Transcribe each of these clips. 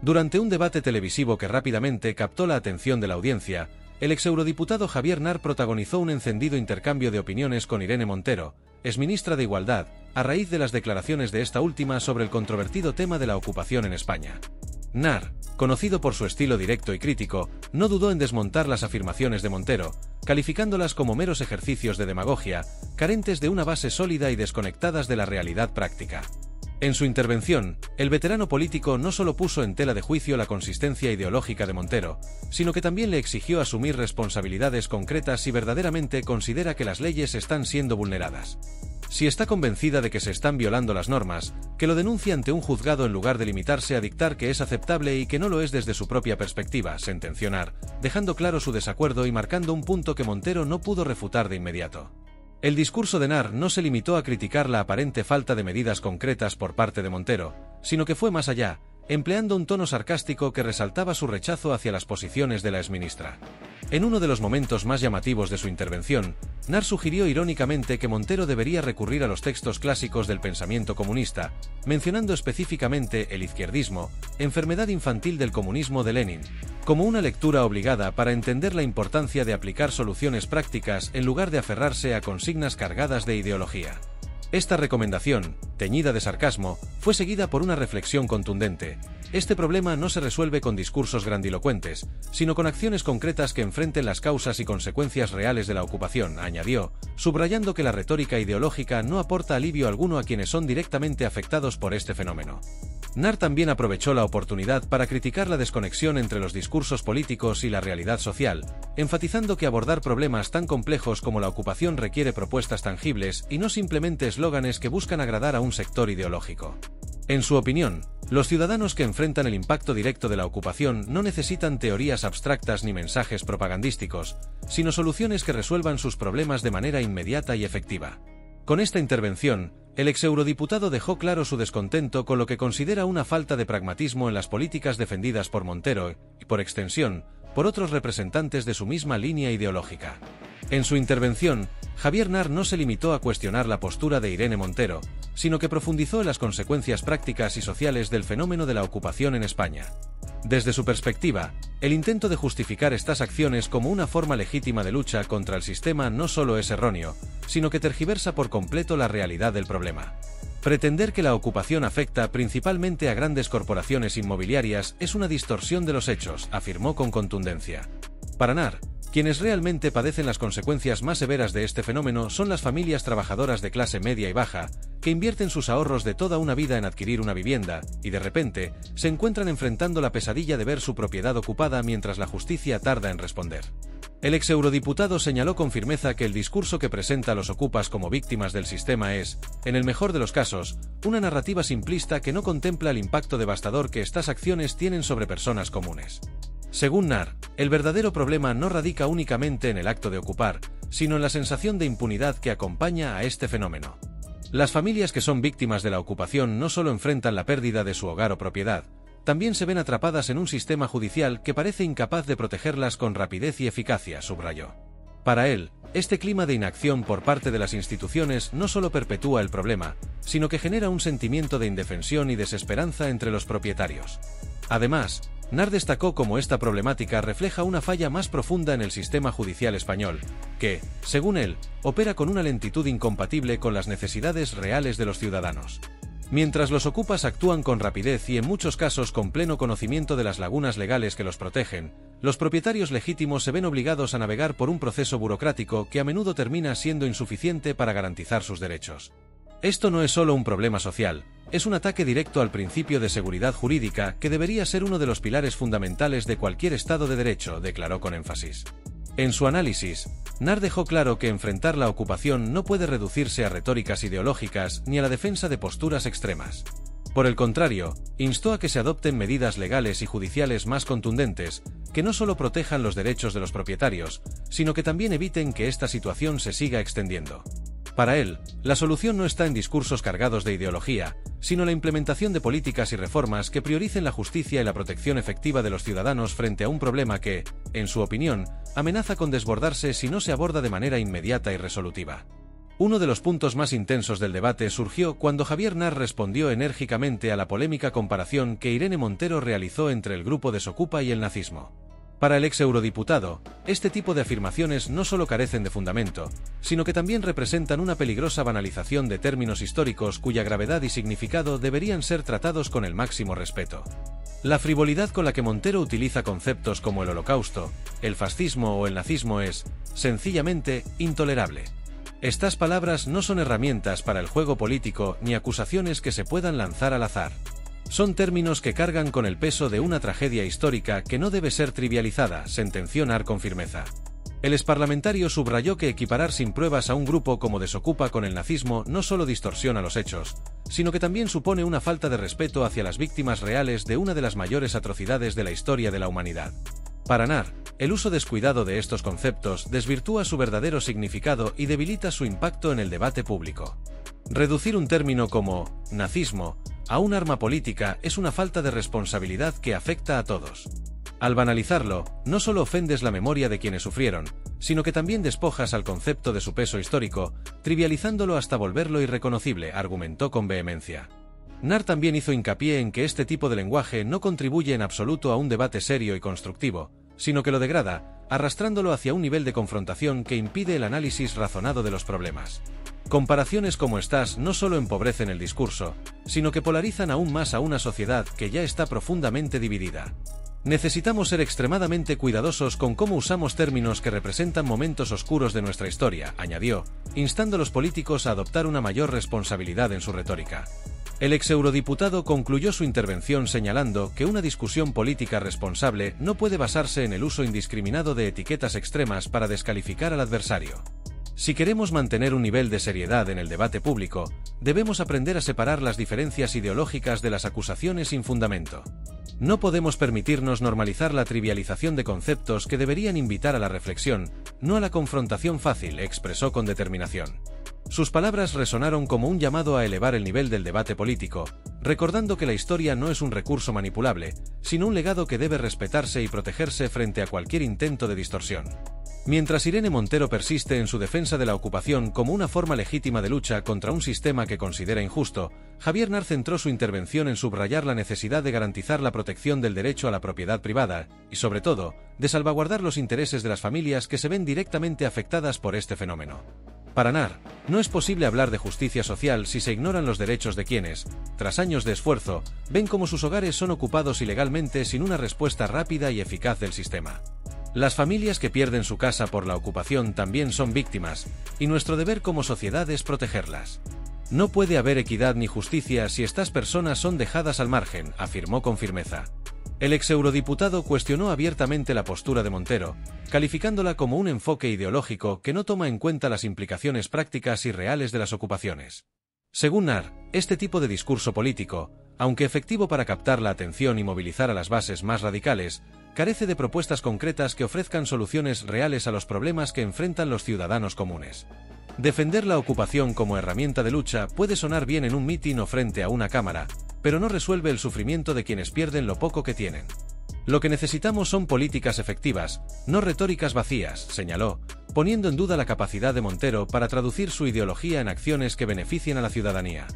Durante un debate televisivo que rápidamente captó la atención de la audiencia, el exeurodiputado Javier Nar protagonizó un encendido intercambio de opiniones con Irene Montero, exministra de Igualdad, a raíz de las declaraciones de esta última sobre el controvertido tema de la ocupación en España. Nar, conocido por su estilo directo y crítico, no dudó en desmontar las afirmaciones de Montero, calificándolas como meros ejercicios de demagogia, carentes de una base sólida y desconectadas de la realidad práctica. En su intervención, el veterano político no solo puso en tela de juicio la consistencia ideológica de Montero, sino que también le exigió asumir responsabilidades concretas si verdaderamente considera que las leyes están siendo vulneradas. Si está convencida de que se están violando las normas, que lo denuncie ante un juzgado en lugar de limitarse a dictar que es aceptable y que no lo es desde su propia perspectiva, sentenció Nar, dejando claro su desacuerdo y marcando un punto que Montero no pudo refutar de inmediato. El discurso de Nar no se limitó a criticar la aparente falta de medidas concretas por parte de Montero, sino que fue más allá, empleando un tono sarcástico que resaltaba su rechazo hacia las posiciones de la exministra. En uno de los momentos más llamativos de su intervención, Nar sugirió irónicamente que Montero debería recurrir a los textos clásicos del pensamiento comunista, mencionando específicamente el izquierdismo, enfermedad infantil del comunismo de Lenin, como una lectura obligada para entender la importancia de aplicar soluciones prácticas en lugar de aferrarse a consignas cargadas de ideología. Esta recomendación, teñida de sarcasmo, fue seguida por una reflexión contundente. Este problema no se resuelve con discursos grandilocuentes, sino con acciones concretas que enfrenten las causas y consecuencias reales de la ocupación, añadió, subrayando que la retórica ideológica no aporta alivio alguno a quienes son directamente afectados por este fenómeno. Nar también aprovechó la oportunidad para criticar la desconexión entre los discursos políticos y la realidad social, enfatizando que abordar problemas tan complejos como la ocupación requiere propuestas tangibles y no simplemente eslóganes que buscan agradar a un sector ideológico. En su opinión, los ciudadanos que enfrentan el impacto directo de la ocupación no necesitan teorías abstractas ni mensajes propagandísticos, sino soluciones que resuelvan sus problemas de manera inmediata y efectiva. Con esta intervención, el exeurodiputado dejó claro su descontento con lo que considera una falta de pragmatismo en las políticas defendidas por Montero y, por extensión, por otros representantes de su misma línea ideológica. En su intervención, Javier Nar no se limitó a cuestionar la postura de Irene Montero, sino que profundizó en las consecuencias prácticas y sociales del fenómeno de la ocupación en España. Desde su perspectiva, el intento de justificar estas acciones como una forma legítima de lucha contra el sistema no solo es erróneo, sino que tergiversa por completo la realidad del problema. Pretender que la ocupación afecta principalmente a grandes corporaciones inmobiliarias es una distorsión de los hechos, afirmó con contundencia. Para Nar, quienes realmente padecen las consecuencias más severas de este fenómeno son las familias trabajadoras de clase media y baja, que invierten sus ahorros de toda una vida en adquirir una vivienda, y de repente, se encuentran enfrentando la pesadilla de ver su propiedad ocupada mientras la justicia tarda en responder. El exeurodiputado señaló con firmeza que el discurso que presenta a los ocupas como víctimas del sistema es, en el mejor de los casos, una narrativa simplista que no contempla el impacto devastador que estas acciones tienen sobre personas comunes. Según Nar, el verdadero problema no radica únicamente en el acto de ocupar, sino en la sensación de impunidad que acompaña a este fenómeno. Las familias que son víctimas de la ocupación no solo enfrentan la pérdida de su hogar o propiedad, también se ven atrapadas en un sistema judicial que parece incapaz de protegerlas con rapidez y eficacia, subrayó. Para él, este clima de inacción por parte de las instituciones no solo perpetúa el problema, sino que genera un sentimiento de indefensión y desesperanza entre los propietarios. Además, Nar destacó cómo esta problemática refleja una falla más profunda en el sistema judicial español, que, según él, opera con una lentitud incompatible con las necesidades reales de los ciudadanos. Mientras los ocupas actúan con rapidez y en muchos casos con pleno conocimiento de las lagunas legales que los protegen, los propietarios legítimos se ven obligados a navegar por un proceso burocrático que a menudo termina siendo insuficiente para garantizar sus derechos. Esto no es solo un problema social, es un ataque directo al principio de seguridad jurídica que debería ser uno de los pilares fundamentales de cualquier Estado de Derecho, declaró con énfasis. En su análisis, Nar dejó claro que enfrentar la ocupación no puede reducirse a retóricas ideológicas ni a la defensa de posturas extremas. Por el contrario, instó a que se adopten medidas legales y judiciales más contundentes, que no solo protejan los derechos de los propietarios, sino que también eviten que esta situación se siga extendiendo. Para él, la solución no está en discursos cargados de ideología, sino en la implementación de políticas y reformas que prioricen la justicia y la protección efectiva de los ciudadanos frente a un problema que, en su opinión, amenaza con desbordarse si no se aborda de manera inmediata y resolutiva. Uno de los puntos más intensos del debate surgió cuando Javier Nar respondió enérgicamente a la polémica comparación que Irene Montero realizó entre el grupo Desokupa y el nazismo. Para el ex eurodiputado, este tipo de afirmaciones no solo carecen de fundamento, sino que también representan una peligrosa banalización de términos históricos cuya gravedad y significado deberían ser tratados con el máximo respeto. La frivolidad con la que Montero utiliza conceptos como el Holocausto, el fascismo o el nazismo es, sencillamente, intolerable. Estas palabras no son herramientas para el juego político ni acusaciones que se puedan lanzar al azar. Son términos que cargan con el peso de una tragedia histórica que no debe ser trivializada, sentenció Nar con firmeza. El exparlamentario subrayó que equiparar sin pruebas a un grupo como Desokupa con el nazismo no solo distorsiona los hechos, sino que también supone una falta de respeto hacia las víctimas reales de una de las mayores atrocidades de la historia de la humanidad. Para Nar, el uso descuidado de estos conceptos desvirtúa su verdadero significado y debilita su impacto en el debate público. Reducir un término como nazismo a un arma política es una falta de responsabilidad que afecta a todos. Al banalizarlo, no solo ofendes la memoria de quienes sufrieron, sino que también despojas al concepto de su peso histórico, trivializándolo hasta volverlo irreconocible, argumentó con vehemencia. Nar también hizo hincapié en que este tipo de lenguaje no contribuye en absoluto a un debate serio y constructivo, sino que lo degrada, arrastrándolo hacia un nivel de confrontación que impide el análisis razonado de los problemas. Comparaciones como estas no solo empobrecen el discurso, sino que polarizan aún más a una sociedad que ya está profundamente dividida. Necesitamos ser extremadamente cuidadosos con cómo usamos términos que representan momentos oscuros de nuestra historia, añadió, instando a los políticos a adoptar una mayor responsabilidad en su retórica. El ex eurodiputado concluyó su intervención señalando que una discusión política responsable no puede basarse en el uso indiscriminado de etiquetas extremas para descalificar al adversario. Si queremos mantener un nivel de seriedad en el debate público, debemos aprender a separar las diferencias ideológicas de las acusaciones sin fundamento. No podemos permitirnos normalizar la trivialización de conceptos que deberían invitar a la reflexión, no a la confrontación fácil, expresó con determinación. Sus palabras resonaron como un llamado a elevar el nivel del debate político, recordando que la historia no es un recurso manipulable, sino un legado que debe respetarse y protegerse frente a cualquier intento de distorsión. Mientras Irene Montero persiste en su defensa de la ocupación como una forma legítima de lucha contra un sistema que considera injusto, Javier Nar centró su intervención en subrayar la necesidad de garantizar la protección del derecho a la propiedad privada y, sobre todo, de salvaguardar los intereses de las familias que se ven directamente afectadas por este fenómeno. Para Nar, no es posible hablar de justicia social si se ignoran los derechos de quienes, tras años de esfuerzo, ven cómo sus hogares son ocupados ilegalmente sin una respuesta rápida y eficaz del sistema. Las familias que pierden su casa por la ocupación también son víctimas, y nuestro deber como sociedad es protegerlas. No puede haber equidad ni justicia si estas personas son dejadas al margen, afirmó con firmeza. El ex eurodiputado cuestionó abiertamente la postura de Montero, calificándola como un enfoque ideológico que no toma en cuenta las implicaciones prácticas y reales de las ocupaciones. Según Nar, este tipo de discurso político, aunque efectivo para captar la atención y movilizar a las bases más radicales, carece de propuestas concretas que ofrezcan soluciones reales a los problemas que enfrentan los ciudadanos comunes. Defender la ocupación como herramienta de lucha puede sonar bien en un mitin o frente a una cámara, pero no resuelve el sufrimiento de quienes pierden lo poco que tienen. Lo que necesitamos son políticas efectivas, no retóricas vacías, señaló, poniendo en duda la capacidad de Montero para traducir su ideología en acciones que beneficien a la ciudadanía.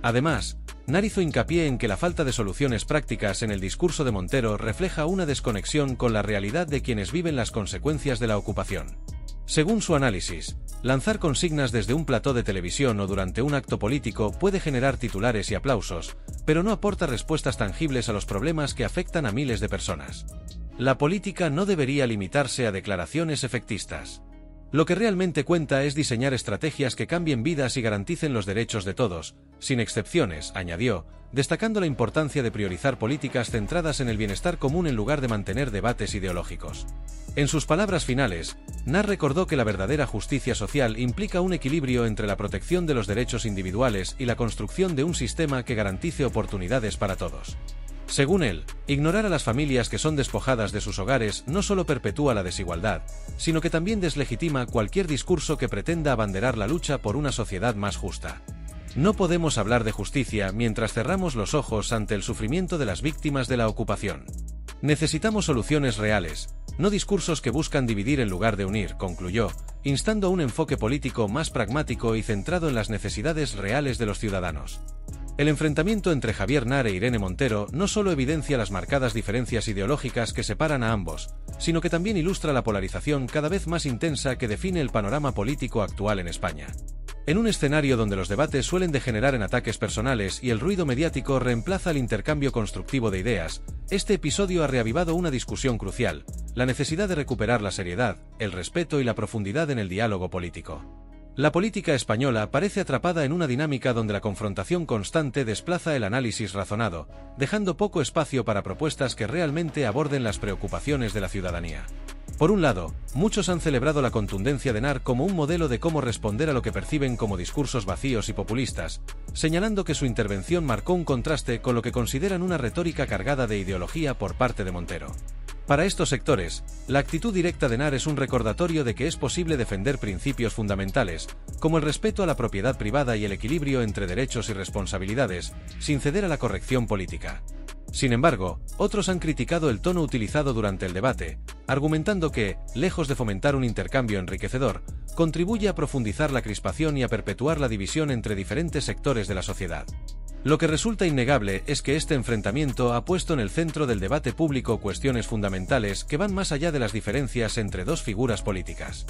Además, Nar hizo hincapié en que la falta de soluciones prácticas en el discurso de Montero refleja una desconexión con la realidad de quienes viven las consecuencias de la ocupación. Según su análisis, lanzar consignas desde un plató de televisión o durante un acto político puede generar titulares y aplausos, pero no aporta respuestas tangibles a los problemas que afectan a miles de personas. La política no debería limitarse a declaraciones efectistas. Lo que realmente cuenta es diseñar estrategias que cambien vidas y garanticen los derechos de todos, sin excepciones, añadió, destacando la importancia de priorizar políticas centradas en el bienestar común en lugar de mantener debates ideológicos. En sus palabras finales, Nar recordó que la verdadera justicia social implica un equilibrio entre la protección de los derechos individuales y la construcción de un sistema que garantice oportunidades para todos. Según él, ignorar a las familias que son despojadas de sus hogares no solo perpetúa la desigualdad, sino que también deslegitima cualquier discurso que pretenda abanderar la lucha por una sociedad más justa. No podemos hablar de justicia mientras cerramos los ojos ante el sufrimiento de las víctimas de la ocupación. Necesitamos soluciones reales, no discursos que buscan dividir en lugar de unir, concluyó, instando a un enfoque político más pragmático y centrado en las necesidades reales de los ciudadanos. El enfrentamiento entre Javier Nar e Irene Montero no solo evidencia las marcadas diferencias ideológicas que separan a ambos, sino que también ilustra la polarización cada vez más intensa que define el panorama político actual en España. En un escenario donde los debates suelen degenerar en ataques personales y el ruido mediático reemplaza el intercambio constructivo de ideas, este episodio ha reavivado una discusión crucial: la necesidad de recuperar la seriedad, el respeto y la profundidad en el diálogo político. La política española parece atrapada en una dinámica donde la confrontación constante desplaza el análisis razonado, dejando poco espacio para propuestas que realmente aborden las preocupaciones de la ciudadanía. Por un lado, muchos han celebrado la contundencia de Nar como un modelo de cómo responder a lo que perciben como discursos vacíos y populistas, señalando que su intervención marcó un contraste con lo que consideran una retórica cargada de ideología por parte de Montero. Para estos sectores, la actitud directa de Nar es un recordatorio de que es posible defender principios fundamentales, como el respeto a la propiedad privada y el equilibrio entre derechos y responsabilidades, sin ceder a la corrección política. Sin embargo, otros han criticado el tono utilizado durante el debate, argumentando que, lejos de fomentar un intercambio enriquecedor, contribuye a profundizar la crispación y a perpetuar la división entre diferentes sectores de la sociedad. Lo que resulta innegable es que este enfrentamiento ha puesto en el centro del debate público cuestiones fundamentales que van más allá de las diferencias entre dos figuras políticas.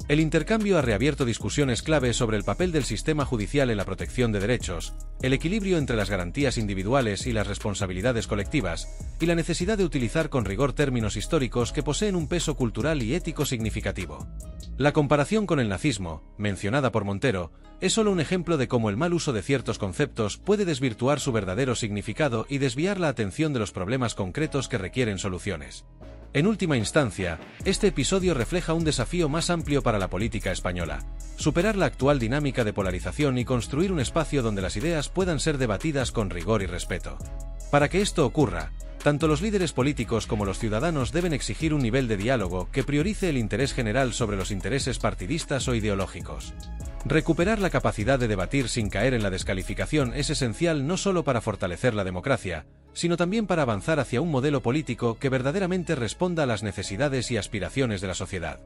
El intercambio ha reabierto discusiones clave sobre el papel del sistema judicial en la protección de derechos, el equilibrio entre las garantías individuales y las responsabilidades colectivas, y la necesidad de utilizar con rigor términos históricos que poseen un peso cultural y ético significativo. La comparación con el nazismo, mencionada por Montero, es solo un ejemplo de cómo el mal uso de ciertos conceptos puede desvirtuar su verdadero significado y desviar la atención de los problemas concretos que requieren soluciones. En última instancia, este episodio refleja un desafío más amplio para la política española: superar la actual dinámica de polarización y construir un espacio donde las ideas puedan ser debatidas con rigor y respeto. Para que esto ocurra, tanto los líderes políticos como los ciudadanos deben exigir un nivel de diálogo que priorice el interés general sobre los intereses partidistas o ideológicos. Recuperar la capacidad de debatir sin caer en la descalificación es esencial no solo para fortalecer la democracia, sino también para avanzar hacia un modelo político que verdaderamente responda a las necesidades y aspiraciones de la sociedad.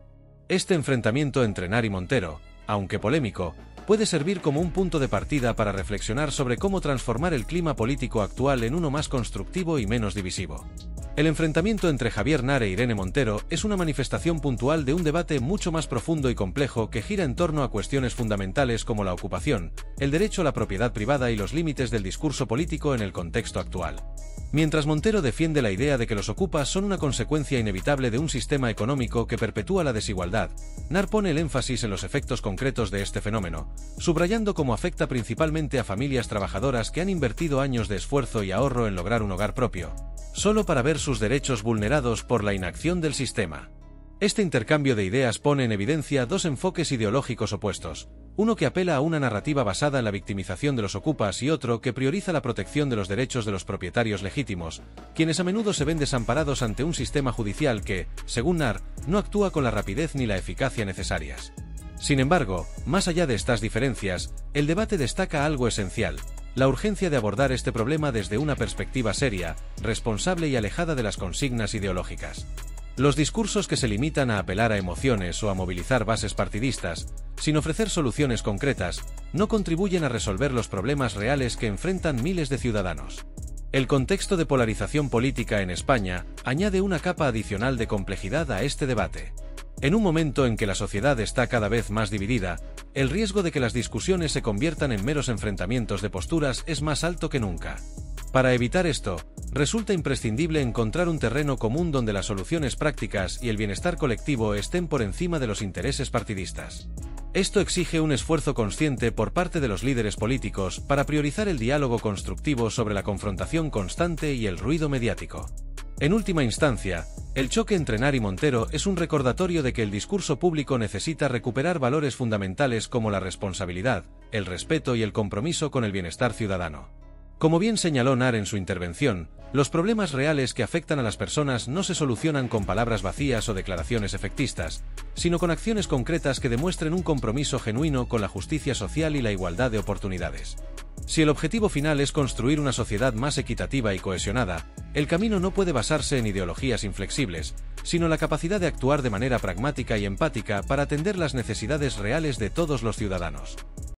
Este enfrentamiento entre Nar y Montero, aunque polémico, puede servir como un punto de partida para reflexionar sobre cómo transformar el clima político actual en uno más constructivo y menos divisivo. El enfrentamiento entre Javier Nar e Irene Montero es una manifestación puntual de un debate mucho más profundo y complejo que gira en torno a cuestiones fundamentales como la ocupación, el derecho a la propiedad privada y los límites del discurso político en el contexto actual. Mientras Montero defiende la idea de que los ocupas son una consecuencia inevitable de un sistema económico que perpetúa la desigualdad, Nar pone el énfasis en los efectos concretos de este fenómeno, subrayando cómo afecta principalmente a familias trabajadoras que han invertido años de esfuerzo y ahorro en lograr un hogar propio, solo para ver sus derechos vulnerados por la inacción del sistema. Este intercambio de ideas pone en evidencia dos enfoques ideológicos opuestos: uno que apela a una narrativa basada en la victimización de los ocupas y otro que prioriza la protección de los derechos de los propietarios legítimos, quienes a menudo se ven desamparados ante un sistema judicial que, según Nar, no actúa con la rapidez ni la eficacia necesarias. Sin embargo, más allá de estas diferencias, el debate destaca algo esencial: la urgencia de abordar este problema desde una perspectiva seria, responsable y alejada de las consignas ideológicas. Los discursos que se limitan a apelar a emociones o a movilizar bases partidistas, sin ofrecer soluciones concretas, no contribuyen a resolver los problemas reales que enfrentan miles de ciudadanos. El contexto de polarización política en España añade una capa adicional de complejidad a este debate. En un momento en que la sociedad está cada vez más dividida, el riesgo de que las discusiones se conviertan en meros enfrentamientos de posturas es más alto que nunca. Para evitar esto, resulta imprescindible encontrar un terreno común donde las soluciones prácticas y el bienestar colectivo estén por encima de los intereses partidistas. Esto exige un esfuerzo consciente por parte de los líderes políticos para priorizar el diálogo constructivo sobre la confrontación constante y el ruido mediático. En última instancia, el choque entre Nar y Montero es un recordatorio de que el discurso público necesita recuperar valores fundamentales como la responsabilidad, el respeto y el compromiso con el bienestar ciudadano. Como bien señaló Nar en su intervención, los problemas reales que afectan a las personas no se solucionan con palabras vacías o declaraciones efectistas, sino con acciones concretas que demuestren un compromiso genuino con la justicia social y la igualdad de oportunidades. Si el objetivo final es construir una sociedad más equitativa y cohesionada, el camino no puede basarse en ideologías inflexibles, sino la capacidad de actuar de manera pragmática y empática para atender las necesidades reales de todos los ciudadanos.